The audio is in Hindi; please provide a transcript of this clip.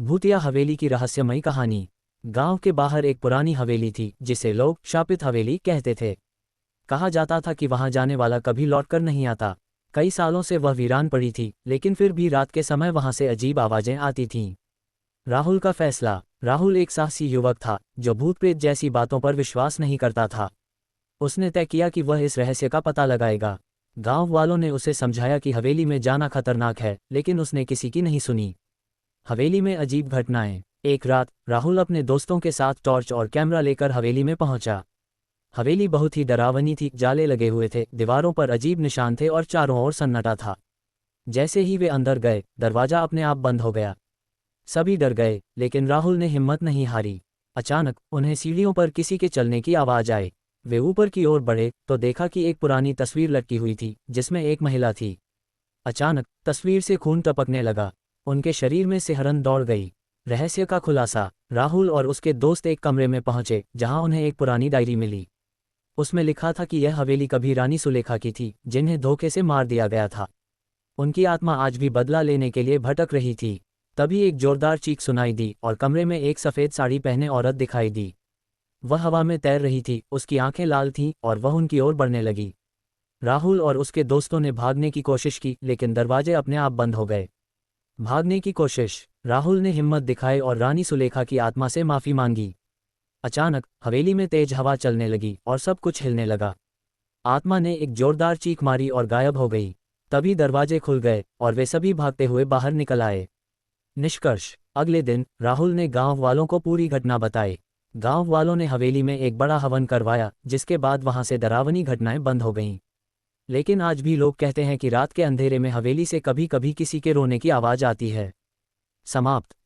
भूतिया हवेली की रहस्यमयी कहानी। गांव के बाहर एक पुरानी हवेली थी जिसे लोग शापित हवेली कहते थे। कहा जाता था कि वहां जाने वाला कभी लौटकर नहीं आता। कई सालों से वह वीरान पड़ी थी, लेकिन फिर भी रात के समय वहां से अजीब आवाजें आती थीं। राहुल का फैसला। राहुल एक साहसी युवक था जो भूत प्रेत जैसी बातों पर विश्वास नहीं करता था। उसने तय किया कि वह इस रहस्य का पता लगाएगा। गांव वालों ने उसे समझाया कि हवेली में जाना खतरनाक है, लेकिन उसने किसी की नहीं सुनी। हवेली में अजीब घटनाएं। एक रात राहुल अपने दोस्तों के साथ टॉर्च और कैमरा लेकर हवेली में पहुंचा। हवेली बहुत ही डरावनी थी, जाले लगे हुए थे, दीवारों पर अजीब निशान थे और चारों ओर सन्नाटा था। जैसे ही वे अंदर गए, दरवाजा अपने आप बंद हो गया। सभी डर गए, लेकिन राहुल ने हिम्मत नहीं हारी। अचानक उन्हें सीढ़ियों पर किसी के चलने की आवाज आई। वे ऊपर की ओर बढ़े तो देखा कि एक पुरानी तस्वीर लटकी हुई थी जिसमें एक महिला थी। अचानक तस्वीर से खून टपकने लगा। उनके शरीर में सिहरन दौड़ गई। रहस्य का खुलासा। राहुल और उसके दोस्त एक कमरे में पहुंचे जहां उन्हें एक पुरानी डायरी मिली। उसमें लिखा था कि यह हवेली कभी रानी सुलेखा की थी, जिन्हें धोखे से मार दिया गया था। उनकी आत्मा आज भी बदला लेने के लिए भटक रही थी। तभी एक जोरदार चीख सुनाई दी और कमरे में एक सफ़ेद साड़ी पहने औरत दिखाई दी। वह हवा में तैर रही थी, उसकी आंखें लाल थीं और वह उनकी ओर बढ़ने लगी। राहुल और उसके दोस्तों ने भागने की कोशिश की, लेकिन दरवाजे अपने आप बंद हो गए। भागने की कोशिश। राहुल ने हिम्मत दिखाई और रानी सुलेखा की आत्मा से माफी मांगी। अचानक हवेली में तेज हवा चलने लगी और सब कुछ हिलने लगा। आत्मा ने एक जोरदार चीख मारी और गायब हो गई। तभी दरवाजे खुल गए और वे सभी भागते हुए बाहर निकल आए। निष्कर्ष। अगले दिन राहुल ने गांव वालों को पूरी घटना बताई। गांव वालों ने हवेली में एक बड़ा हवन करवाया, जिसके बाद वहां से डरावनी घटनाएं बंद हो गईं। लेकिन आज भी लोग कहते हैं कि रात के अंधेरे में हवेली से कभी कभी किसी के रोने की आवाज आती है। समाप्त।